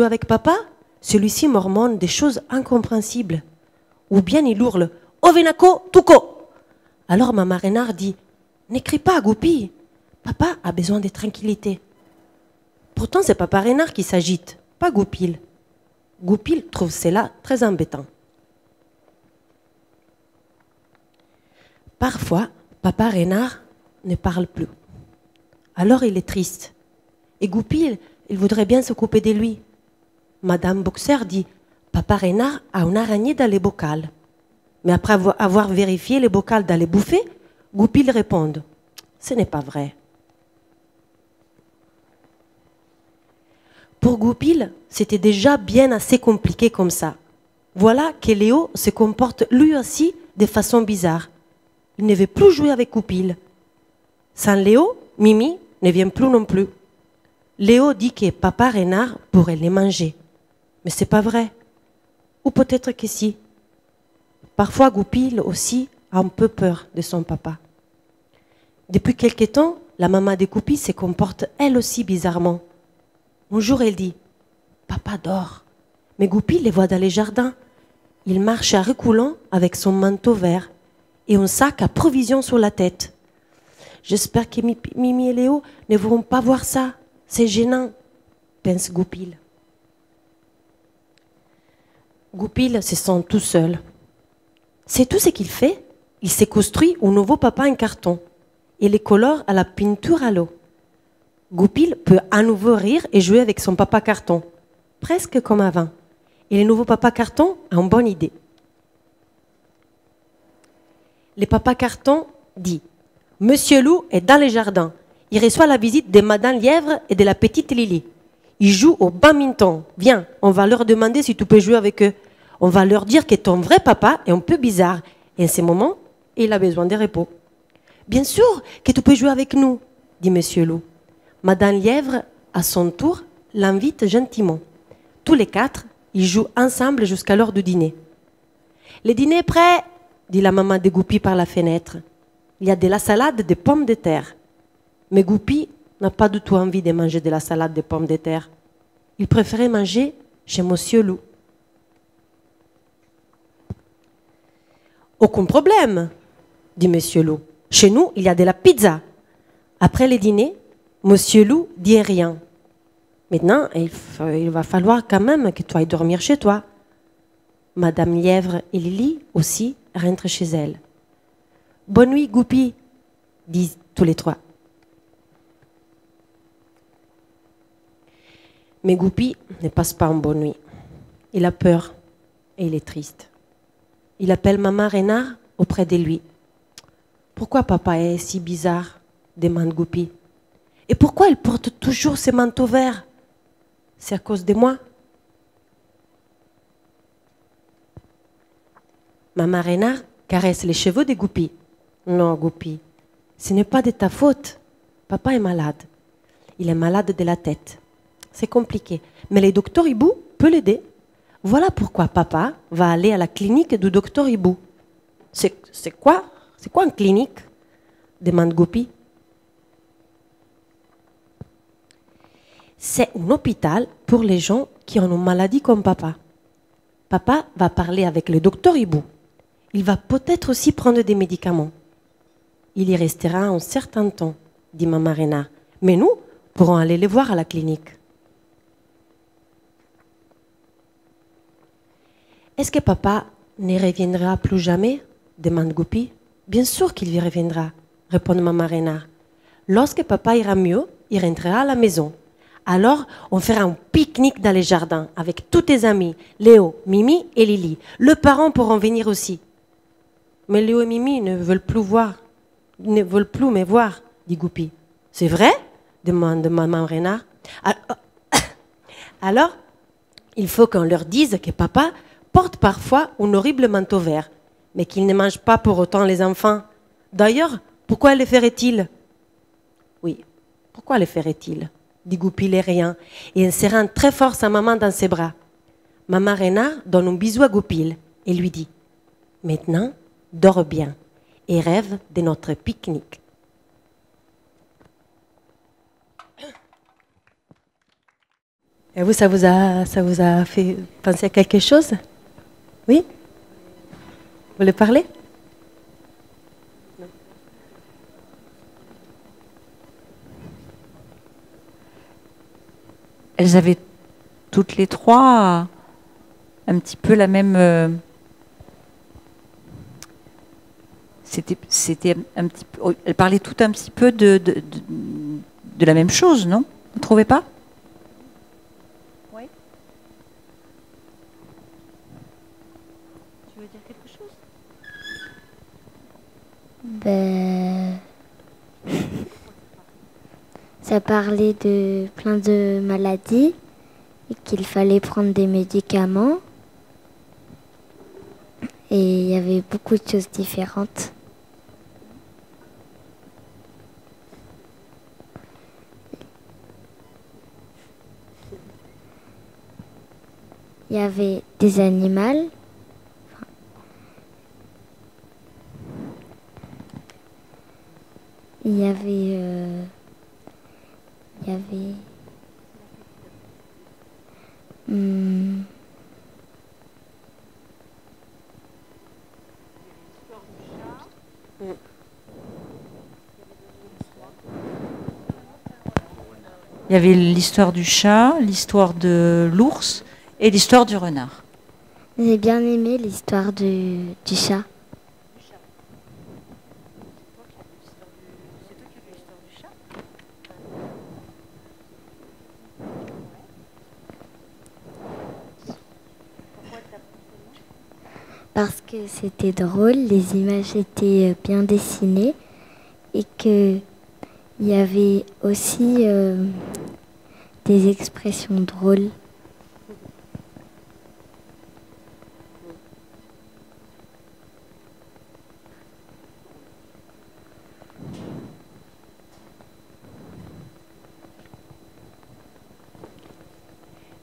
avec papa, celui-ci mormonne des choses incompréhensibles. Ou bien il hurle « Ovenako, tuko !» Alors maman renard dit « N'écris pas, Goupi. Papa a besoin de tranquillité. » Pourtant, c'est papa renard qui s'agite, pas Goupil. Goupil trouve cela très embêtant. Parfois, papa renard ne parle plus. Alors il est triste. Et Goupil, il voudrait bien s'occuper de lui. Madame Boxer dit « Papa renard a une araignée dans les bocals. » Mais après avoir vérifié les bocals dans les bouffées, Goupil répond « Ce n'est pas vrai. » Pour Goupil, c'était déjà bien assez compliqué comme ça. Voilà que Léo se comporte lui aussi de façon bizarre. Il ne veut plus jouer avec Goupil. Sans Léo, Mimi ne vient plus non plus. Léo dit que papa renard pourrait les manger. Mais c'est pas vrai. Ou peut-être que si. Parfois, Goupil aussi a un peu peur de son papa. Depuis quelque temps, la maman de Goupi se comporte elle aussi bizarrement. Un jour, elle dit « Papa dort ». Mais Goupi les voit dans les jardins. Il marche à reculons avec son manteau vert et un sac à provisions sur la tête. J'espère que Mimi et Léo ne vont pas voir ça. C'est gênant, pense Goupil. Goupil se sent tout seul. C'est tout ce qu'il fait. Il s'est construit un nouveau papa en carton et les colore à la peinture à l'eau. Goupil peut à nouveau rire et jouer avec son papa carton, presque comme avant. Et le nouveau papa carton a une bonne idée. Le papa carton dit « Monsieur Loup est dans les jardins. Il reçoit la visite de Madame Lièvre et de la petite Lily. Ils jouent au badminton. Viens, on va leur demander si tu peux jouer avec eux. On va leur dire que ton vrai papa est un peu bizarre. Et en ce moment, il a besoin de repos. » « Bien sûr que tu peux jouer avec nous, dit Monsieur Loup. Madame Lièvre, à son tour, l'invite gentiment. Tous les quatre, ils jouent ensemble jusqu'à l'heure du dîner. « Le dîner est prêt, dit la maman de Goupi par la fenêtre. Il y a de la salade de pommes de terre. Mais Goupi n'a pas du tout envie de manger de la salade de pommes de terre. Il préférait manger chez Monsieur Loup. « Aucun problème, dit Monsieur Loup. Chez nous, il y a de la pizza. » Après le dîner, Monsieur Loup dit rien. « Maintenant, il va falloir quand même que tu ailles dormir chez toi. » Madame Lièvre et Lily aussi rentrent chez elles. « Bonne nuit, Goupi, disent tous les trois. Mais Goupi ne passe pas une bonne nuit. Il a peur et il est triste. Il appelle Maman Renard auprès de lui. « Pourquoi papa est si bizarre ?» demande Goupi. « Et pourquoi il porte toujours ses manteaux verts? C'est à cause de moi ?» Maman Renard caresse les cheveux de Goupi. « Non, Goupi, ce n'est pas de ta faute. Papa est malade. Il est malade de la tête. C'est compliqué. Mais le docteur Hibou peut l'aider. Voilà pourquoi papa va aller à la clinique du docteur Hibou. »« C'est quoi une clinique ?» demande Goupi. « C'est un hôpital pour les gens qui ont une maladie comme papa. Papa va parler avec le docteur Hibou. Il va peut-être aussi prendre des médicaments. Il y restera un certain temps, dit Maman Renard. Mais nous pourrons aller les voir à la clinique. » « Est-ce que papa ne reviendra plus jamais ?» demande Goupi. « Bien sûr qu'il y reviendra, » répond Maman Renard. « Lorsque papa ira mieux, il rentrera à la maison. Alors, on fera un pique-nique dans les jardins avec tous tes amis, Léo, Mimi et Lily. Les parents pourront venir aussi. » « Mais Léo et Mimi ne veulent plus me voir, dit Goupi. « C'est vrai ?» demande Maman Renard. « Alors, il faut qu'on leur dise que papa porte parfois un horrible manteau vert, mais qu'il ne mange pas pour autant les enfants. D'ailleurs, pourquoi le ferait-il ?»« Oui, pourquoi le ferait-il ?» dit Goupi les riant, et en serrant très fort sa maman dans ses bras. Maman Renard donne un bisou à Goupil et lui dit « Maintenant, dors bien et rêve de notre pique-nique. » Et vous, ça vous a fait penser à quelque chose? Oui? Vous voulez parler? Elles avaient toutes les trois un petit peu la même. C'était un petit peu. Elles parlaient toutes un petit peu de la même chose, non? Vous ne trouvez pas? Oui. Tu veux dire quelque chose? Ben, ça parlait de plein de maladies et qu'il fallait prendre des médicaments. Et il y avait beaucoup de choses différentes. Il y avait des animaux. Il y avait... il y avait... Il y avait l'histoire du chat, l'histoire de l'ours et l'histoire du renard. J'ai bien aimé l'histoire du chat. Parce que c'était drôle, les images étaient bien dessinées et qu'il y avait aussi des expressions drôles.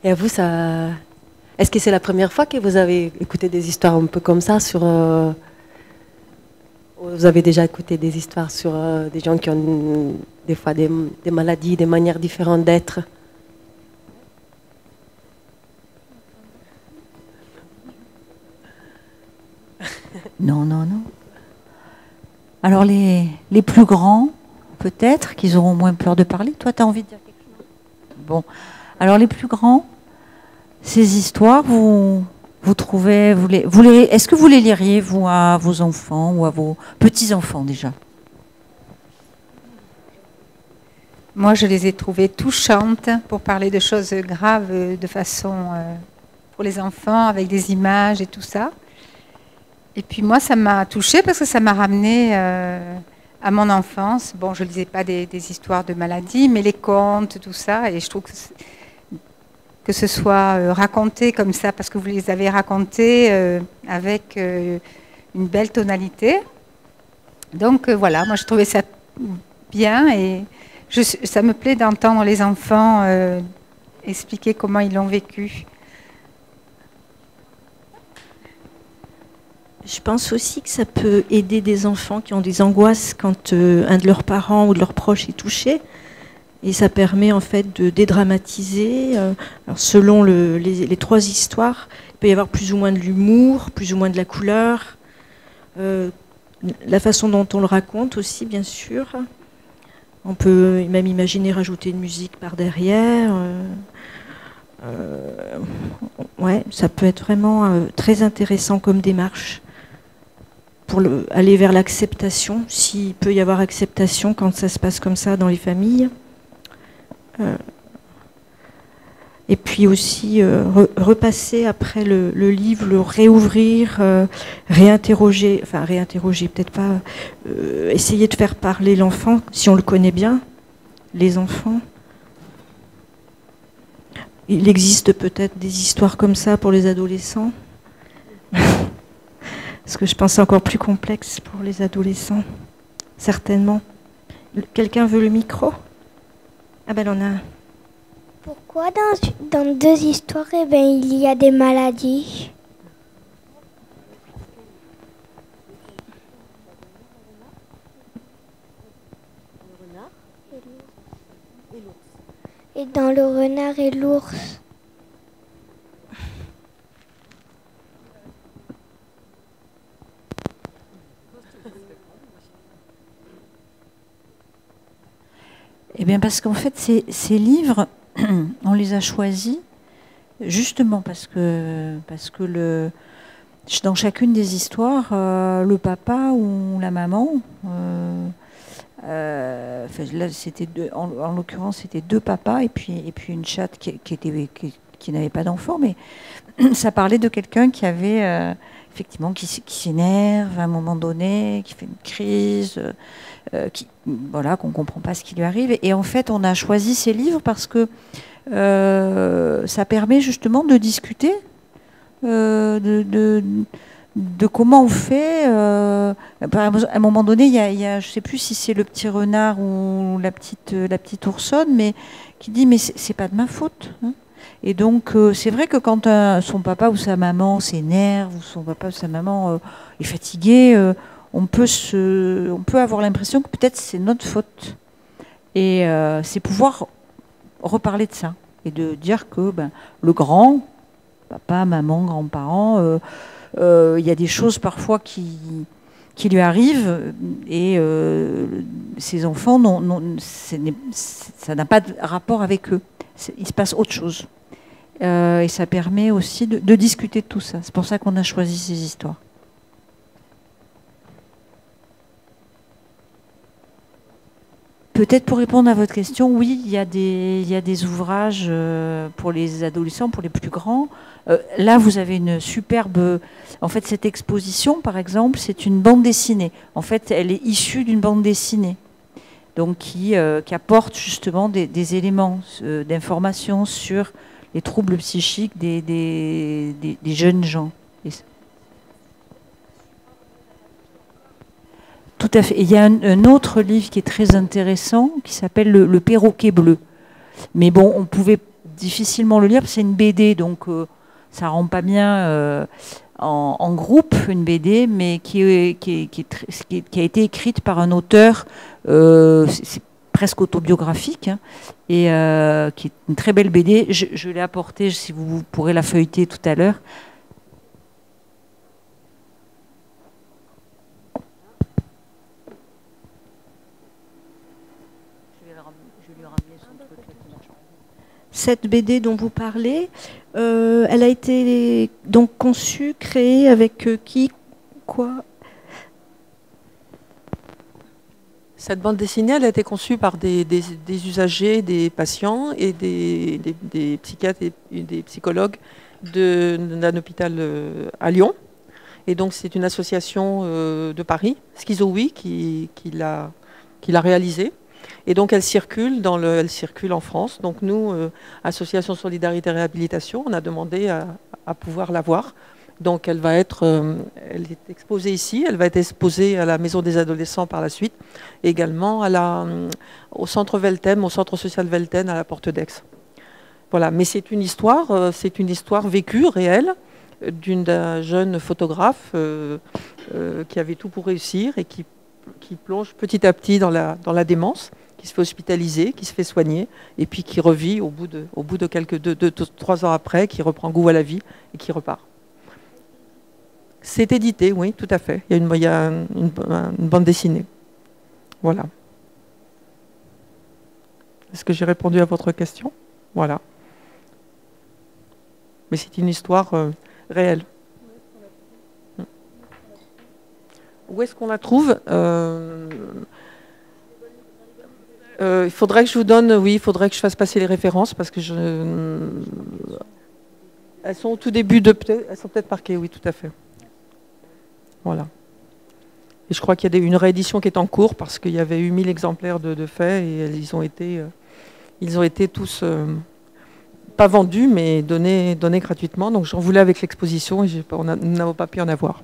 Et à vous, ça... Est-ce que c'est la première fois que vous avez écouté des histoires un peu comme ça sur... Vous avez déjà écouté des histoires sur des gens qui ont des fois des maladies, des manières différentes d'être? Non, non, non. Alors les plus grands, peut-être, qu'ils auront moins peur de parler. Toi, tu as envie de dire quelque chose? Bon. Alors les plus grands, ces histoires, vous trouvez, est-ce que vous les liriez, vous, à vos enfants ou à vos petits-enfants déjà? Moi, je les ai trouvées touchantes pour parler de choses graves de façon pour les enfants, avec des images et tout ça. Et puis moi, ça m'a touchée parce que ça m'a ramené à mon enfance. Bon, je ne lisais pas des histoires de maladies, mais les contes, tout ça. Et je trouve que ce soit raconté comme ça, parce que vous les avez racontés avec une belle tonalité. Donc voilà, moi je trouvais ça bien et ça me plaît d'entendre les enfants expliquer comment ils l'ont vécu. Je pense aussi que ça peut aider des enfants qui ont des angoisses quand un de leurs parents ou de leurs proches est touché. Et ça permet en fait de dédramatiser. Alors selon les trois histoires, il peut y avoir plus ou moins de l'humour, plus ou moins de la couleur. La façon dont on le raconte aussi, bien sûr. On peut même imaginer rajouter une musique par derrière. Ouais, ça peut être vraiment très intéressant comme démarche pour aller vers l'acceptation, s'il peut y avoir acceptation quand ça se passe comme ça dans les familles. Et puis aussi repasser après le livre, le réouvrir, réinterroger, enfin réinterroger, peut-être pas, essayer de faire parler l'enfant, si on le connaît bien, les enfants. Il existe peut-être des histoires comme ça pour les adolescents. Parce que je pense que c'est encore plus complexe pour les adolescents, certainement. Quelqu'un veut le micro? Ah ben on a... Pourquoi dans deux histoires, eh ben, il y a des maladies? Et dans le renard et l'ours. Eh bien, parce qu'en fait, ces livres, on les a choisis justement parce que dans chacune des histoires, le papa ou la maman, là, en l'occurrence, c'était deux papas et puis une chatte qui n'avait pas d'enfant, mais ça parlait de quelqu'un qui avait effectivement qui s'énerve à un moment donné, qui fait une crise, voilà, qu'on ne comprend pas ce qui lui arrive. Et en fait, on a choisi ces livres parce que ça permet justement de discuter de comment on fait. À un moment donné, il y a, je ne sais plus si c'est le petit renard ou la petite oursonne, mais qui dit mais c'est pas de ma faute. Hein. Et donc c'est vrai que quand son papa ou sa maman s'énerve ou son papa ou sa maman est fatigué, on peut avoir l'impression que peut-être c'est notre faute. Et c'est pouvoir reparler de ça et de dire que le grand, papa, maman, grands-parents, il y a des choses parfois qui lui arrivent et ces enfants, ça n'a pas de rapport avec eux. Il se passe autre chose. Et ça permet aussi de discuter de tout ça. C'est pour ça qu'on a choisi ces histoires. Peut-être pour répondre à votre question, oui, il y a des ouvrages pour les adolescents, pour les plus grands. Là, vous avez une superbe... En fait, cette exposition, par exemple, c'est une bande dessinée. En fait, elle est issue d'une bande dessinée. Donc, qui apporte justement des éléments d'information sur les troubles psychiques des jeunes gens. Tout à fait. Et il y a un autre livre qui est très intéressant, qui s'appelle le Perroquet bleu. Mais bon, on pouvait difficilement le lire, parce que c'est une BD, donc ça rend pas bien en groupe, une BD, mais qui a été écrite par un auteur, c'est presque autobiographique, hein, et qui est une très belle BD. Je l'ai apportée, si vous pourrez la feuilleter tout à l'heure. Cette BD dont vous parlez, elle a été donc conçue, créée avec qui, quoi? Cette bande dessinée, elle a été conçue par des usagers, des patients et des psychiatres et des psychologues d'un hôpital à Lyon. Et donc c'est une association de Paris, Schizo Oui, qui l'a réalisée. Et donc elle circule en France. Donc nous, Association Solidarité et Réhabilitation, on a demandé à pouvoir la voir. Donc elle est exposée ici, elle va être exposée à la Maison des Adolescents par la suite, et également au Centre Velten, au Centre Social Velten à la Porte d'Aix. Voilà, mais c'est une histoire vécue, réelle, d'un jeune photographe qui avait tout pour réussir et qui plonge petit à petit dans la démence, qui se fait hospitaliser, qui se fait soigner, et puis qui revit au bout de 3 ans après, qui reprend goût à la vie et qui repart. C'est édité, oui, tout à fait. Il y a une bande dessinée. Voilà. Est-ce que j'ai répondu à votre question? Voilà. Mais c'est une histoire réelle. Où est-ce qu'on la trouve? Il faudrait que je vous donne, oui, il faudrait que je fasse passer les références parce que elles sont au tout début elles sont peut-être marquées, oui, tout à fait. Voilà. Et je crois qu'il y a une réédition qui est en cours parce qu'il y avait eu 1000 exemplaires de faits et ils ont été tous pas vendus mais donnés gratuitement. Donc j'en voulais avec l'exposition et nous n'avons pas pu en avoir.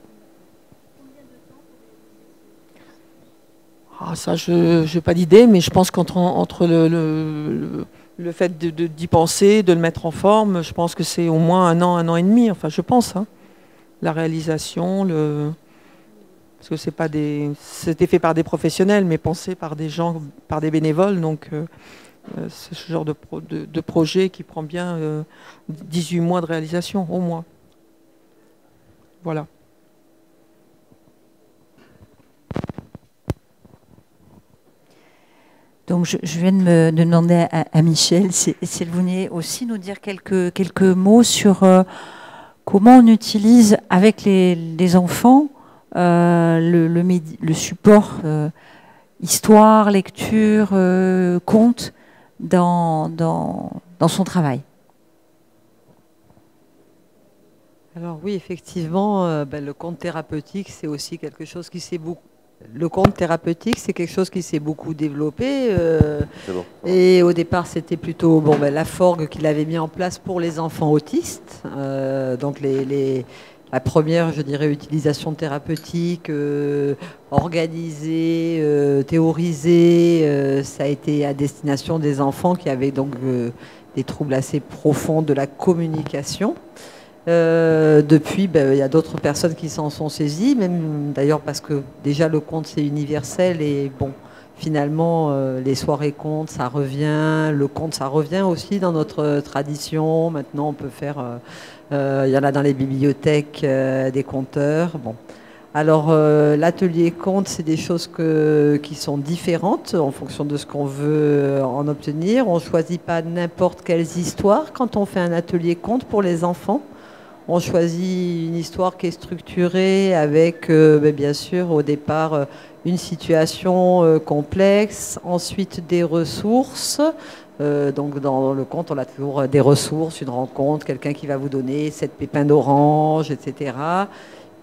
Ah, ça, je n'ai pas d'idée, mais je pense qu'entre le fait d'y penser, de le mettre en forme, je pense que c'est au moins un an et demi. Enfin, je pense. Hein. La réalisation, parce que c'était fait par des professionnels, mais pensé par des gens, par des bénévoles. Donc, c'est ce genre de projet qui prend bien 18 mois de réalisation, au moins. Voilà. Donc je viens de demander à Michel si elle venait aussi nous dire quelques mots sur comment on utilise avec les enfants le support histoire, lecture, conte dans son travail. Alors oui, effectivement, le conte thérapeutique, c'est aussi quelque chose qui s'est beaucoup... Le conte thérapeutique, c'est quelque chose qui s'est beaucoup développé. Bon. Et au départ, c'était plutôt la Forgue qu'il avait mis en place pour les enfants autistes. Donc la première, je dirais, utilisation thérapeutique, organisée, théorisée, ça a été à destination des enfants qui avaient donc des troubles assez profonds de la communication. Depuis, il y a d'autres personnes qui s'en sont saisies, même d'ailleurs parce que déjà le conte c'est universel et finalement les soirées contes ça revient, le conte ça revient aussi dans notre tradition. Maintenant on peut faire, il y en a dans les bibliothèques des conteurs. Alors l'atelier conte c'est des choses qui sont différentes en fonction de ce qu'on veut en obtenir. On ne choisit pas n'importe quelles histoires quand on fait un atelier conte pour les enfants. On choisit une histoire qui est structurée avec, bien sûr, au départ, une situation complexe, ensuite des ressources. Donc, dans le conte, on a toujours des ressources, une rencontre, quelqu'un qui va vous donner 7 pépins d'orange, etc.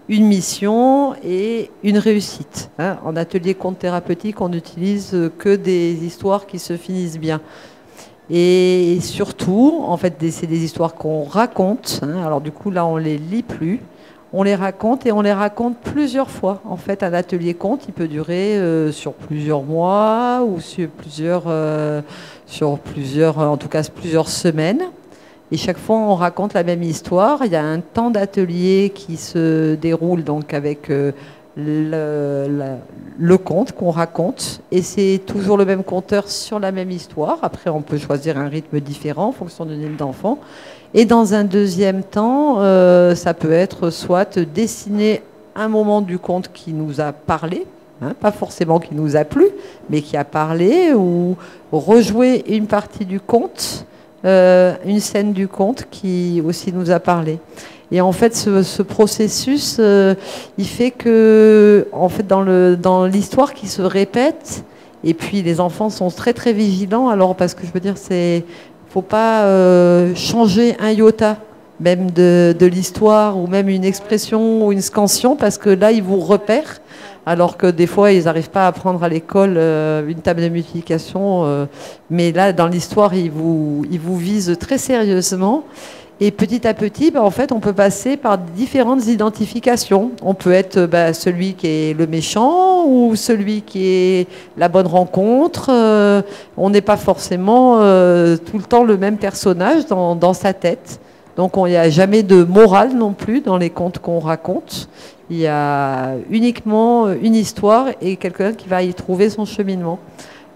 Une mission et une réussite. En atelier conte thérapeutique, on n'utilise que des histoires qui se finissent bien. Et surtout, en fait, c'est des histoires qu'on raconte. Alors du coup, là, on les lit plus. On les raconte et on les raconte plusieurs fois. En fait, un atelier conte, il peut durer sur plusieurs mois ou sur plusieurs, en tout cas, plusieurs semaines. Et chaque fois, on raconte la même histoire. Il y a un temps d'atelier qui se déroule donc avec le conte qu'on raconte et c'est toujours le même conteur sur la même histoire. Après on peut choisir un rythme différent en fonction du niveau d'enfant et dans un deuxième temps ça peut être soit dessiner un moment du conte qui nous a parlé, pas forcément qui nous a plu mais qui a parlé, ou rejouer une partie du conte, une scène du conte qui aussi nous a parlé. Et en fait, ce processus, il fait que, en fait, dans l'histoire qui se répète, et puis les enfants sont très très vigilants. Alors, parce que je veux dire, faut pas changer un iota, même de l'histoire, ou même une expression ou une scansion, parce que là, ils vous repèrent. Alors que des fois, ils n'arrivent pas à apprendre à l'école une table de multiplication. Mais là, dans l'histoire, ils vous visent très sérieusement. Et petit à petit, en fait, on peut passer par différentes identifications. On peut être celui qui est le méchant ou celui qui est la bonne rencontre. On n'est pas forcément tout le temps le même personnage dans sa tête. Donc, il n'y a jamais de morale non plus dans les contes qu'on raconte. Il y a uniquement une histoire et quelqu'un qui va y trouver son cheminement.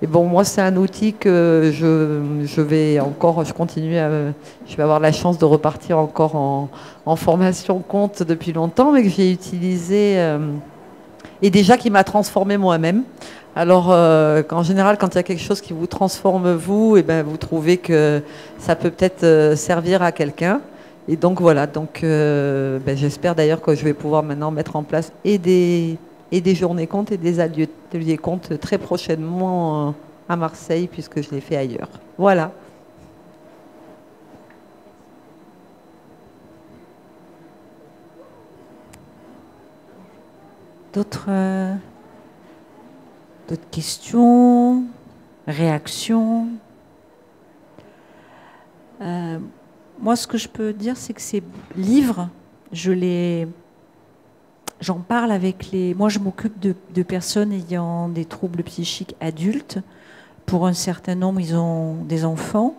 Et moi, c'est un outil que je vais avoir la chance de repartir encore en formation conte depuis longtemps, mais que j'ai utilisé et déjà qui m'a transformé moi-même. Alors, en général, quand il y a quelque chose qui vous transforme vous, et vous trouvez que ça peut peut-être servir à quelqu'un. Et donc voilà, j'espère d'ailleurs que je vais pouvoir maintenant mettre en place et des journées contes et des ateliers contes très prochainement à Marseille, puisque je l'ai fait ailleurs. Voilà. D'autres questions, réactions? Moi, ce que je peux dire, c'est que ces livres, j'en parle avec moi, je m'occupe de personnes ayant des troubles psychiques adultes. Pour un certain nombre, ils ont des enfants,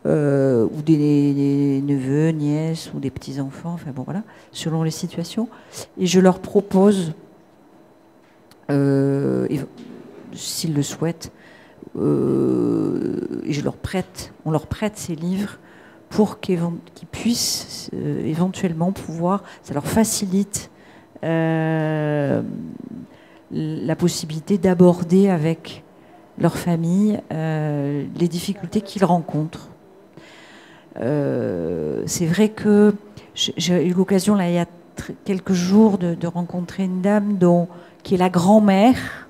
ou des neveux, nièces, ou des petits-enfants, enfin voilà, selon les situations. Et je leur propose, s'ils le souhaitent, et on leur prête ces livres pour qu'ils puissent éventuellement pouvoir, ça leur facilite la possibilité d'aborder avec leur famille, les difficultés qu'ils rencontrent. C'est vrai que j'ai eu l'occasion, là, il y a quelques jours, de rencontrer une dame qui est la grand-mère.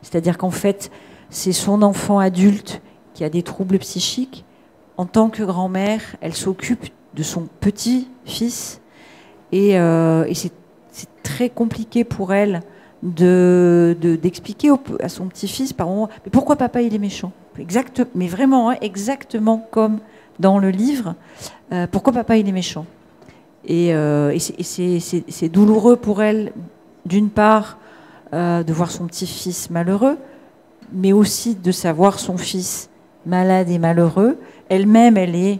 C'est-à-dire qu'en fait, c'est son enfant adulte qui a des troubles psychiques. En tant que grand-mère, elle s'occupe de son petit-fils. Et c'est très compliqué pour elle d'expliquer à son petit-fils, par moment, mais pourquoi papa il est méchant ? Mais vraiment, hein, exactement comme dans le livre, pourquoi papa il est méchant ? Et c'est douloureux pour elle, d'une part, de voir son petit-fils malheureux, mais aussi de savoir son fils malade et malheureux. Elle-même, elle est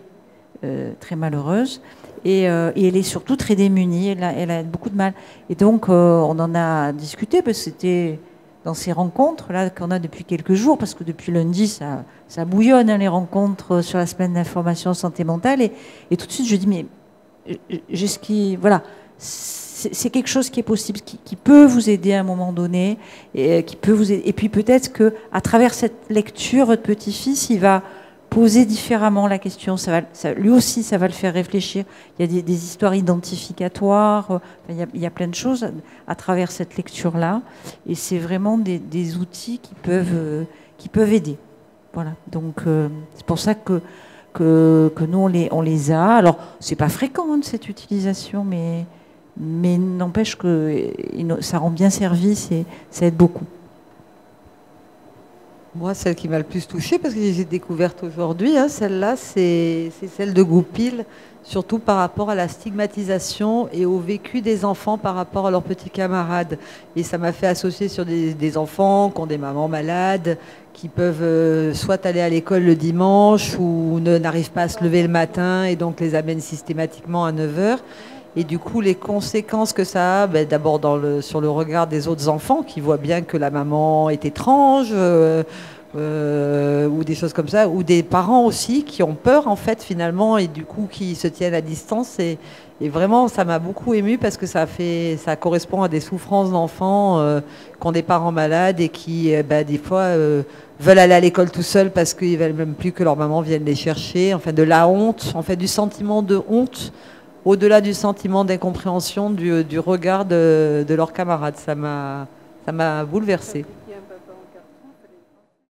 très malheureuse. Et elle est surtout très démunie, elle a beaucoup de mal. Et donc, on en a discuté, parce que c'était dans ces rencontres-là qu'on a depuis quelques jours, parce que depuis lundi, ça bouillonne, hein, les rencontres sur la semaine d'information santé mentale. Et tout de suite, je dis, mais voilà, c'est quelque chose qui est possible, qui peut vous aider à un moment donné, et qui peut vous aider. Et puis peut-être qu'à travers cette lecture, votre petit-fils, il va poser différemment la question. Lui aussi, ça va le faire réfléchir. Il y a des histoires identificatoires. Il y a plein de choses à travers cette lecture-là. Et c'est vraiment des outils qui peuvent aider. Voilà. Donc, c'est pour ça que nous, on les a. Alors, c'est pas fréquent, hein, cette utilisation, mais n'empêche que ça rend bien service et ça aide beaucoup. Moi, celle qui m'a le plus touchée, parce que j'ai découverte aujourd'hui, hein, celle-là, c'est celle de Goupil, surtout par rapport à la stigmatisation et au vécu des enfants par rapport à leurs petits camarades. Et ça m'a fait associer sur des enfants qui ont des mamans malades, qui peuvent soit aller à l'école le dimanche ou n'arrivent pas à se lever le matin et donc les amènent systématiquement à 9h. Et du coup, les conséquences que ça a, d'abord sur le regard des autres enfants qui voient bien que la maman est étrange, ou des choses comme ça, ou des parents aussi qui ont peur en fait finalement et du coup qui se tiennent à distance. Et vraiment, ça m'a beaucoup émue parce que ça correspond à des souffrances d'enfants qui ont des parents malades et qui, des fois, veulent aller à l'école tout seuls parce qu'ils veulent même plus que leur maman vienne les chercher. Enfin, de la honte, en fait, du sentiment de honte. Au-delà du sentiment d'incompréhension du regard de leurs camarades. Ça m'a bouleversée.